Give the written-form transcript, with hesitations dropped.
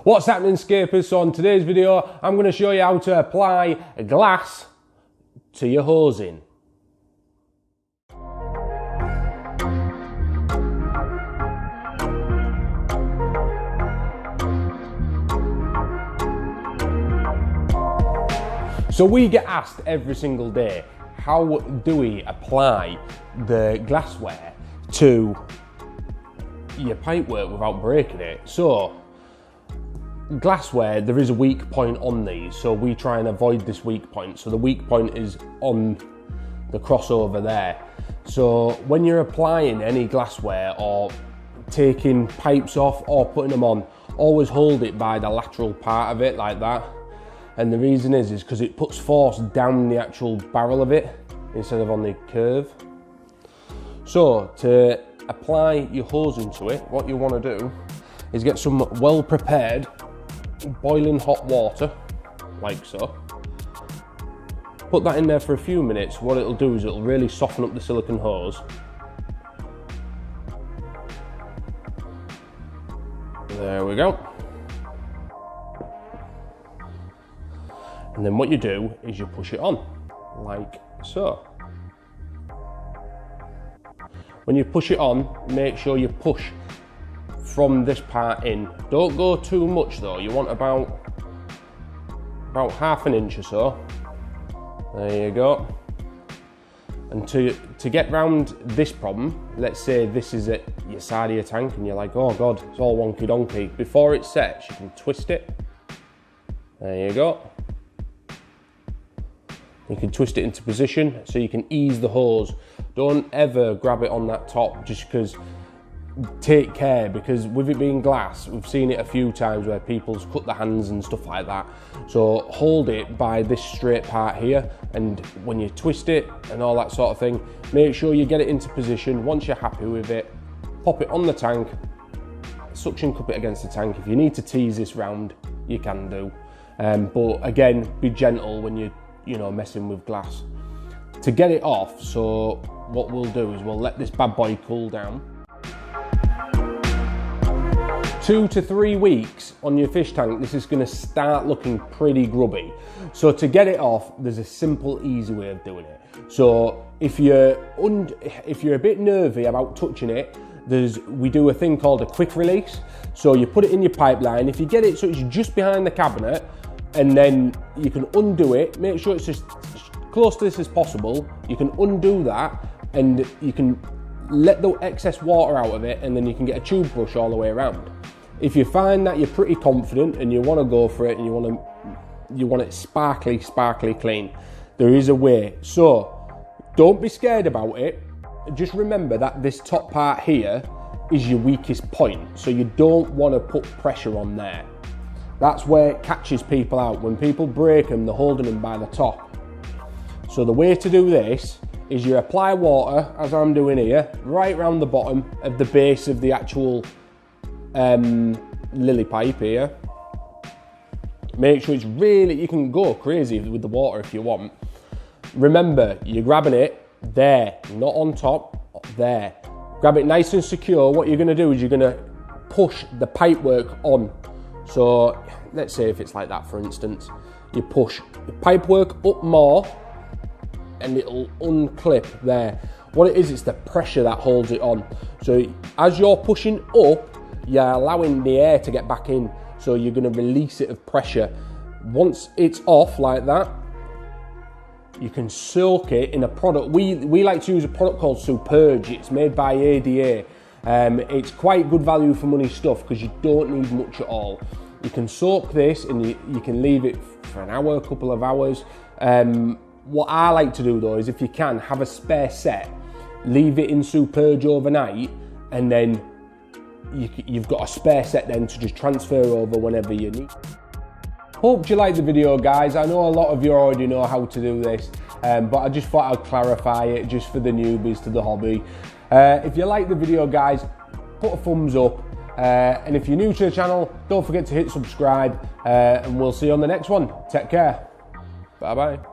What's happening, scapers? So on today's video, I'm going to show you how to apply glass to your hosing. So we get asked every single day, how do we apply the glassware to your pipework without breaking it? So glassware, there is a weak point on these, so we try and avoid this weak point. So the weak point is on the crossover there. So when you're applying any glassware or taking pipes off or putting them on, always hold it by the lateral part of it like that. And the reason is because it puts force down the actual barrel of it instead of on the curve. So to apply your hosing to it, what you want to do is get some well prepared boiling hot water, like so. Put that in there for a few minutes. What it'll do is it'll really soften up the silicone hose. There we go. And then what you do is you push it on, like so. When you push it on, make sure you push from this part in. Don't go too much though, you want about half an inch or so. There you go. And to get round this problem, let's say this is at your side of your tank and you're like, oh God, it's all wonky donkey. Before it sets, you can twist it. There you go. You can twist it into position so you can ease the hose. Don't ever grab it on that top, just because, take care, because with it being glass, we've seen it a few times where people's cut their hands and stuff like that. So hold it by this straight part here, and when you twist it and all that sort of thing, make sure you get it into position. Once you're happy with it, pop it on the tank, suction cup it against the tank. If you need to tease this round, you can do. But again, be gentle when you're messing with glass. To get it off, so what we'll do is we'll let this bad boy cool down. 2 to 3 weeks on your fish tank, this is going to start looking pretty grubby. So to get it off, there's a simple, easy way of doing it. So if you're a bit nervy about touching it, we do a thing called a quick release. So you put it in your pipeline. If you get it so it's just behind the cabinet, and then you can undo it, make sure it's as close to this as possible. You can undo that and you can let the excess water out of it, and then you can get a tube brush all the way around. If you find that you're pretty confident and you want to go for it and you want it sparkly clean, there is a way. So don't be scared about it. Just remember that this top part here is your weakest point, so you don't want to put pressure on there. That's where it catches people out. When people break them, they're holding them by the top. So the way to do this is you apply water, as I'm doing here, right around the bottom of the base of the actual lily pipe here. Make sure it's really, you can go crazy with the water if you want. Remember, you're grabbing it there, not on top, there. Grab it nice and secure. What you're gonna do is you're gonna push the pipework on. So let's say if it's like that, for instance, you push the pipework up more and it'll unclip there. What it is, it's the pressure that holds it on. So as you're pushing up, you're allowing the air to get back in. So you're gonna release it of pressure. Once it's off like that, you can soak it in a product. We like to use a product called Superge. It's made by ADA. It's quite good value for money stuff because you don't need much at all. You can soak this and you can leave it for an hour, a couple of hours. What I like to do though is, if you can, have a spare set, leave it in Superge overnight, and then you've got a spare set then to just transfer over whenever you need. Hope you liked the video, guys. I know a lot of you already know how to do this, but I just thought I'd clarify it just for the newbies to the hobby. If you like the video, guys, put a thumbs up. And if you're new to the channel, don't forget to hit subscribe, and we'll see you on the next one. Take care. Bye bye.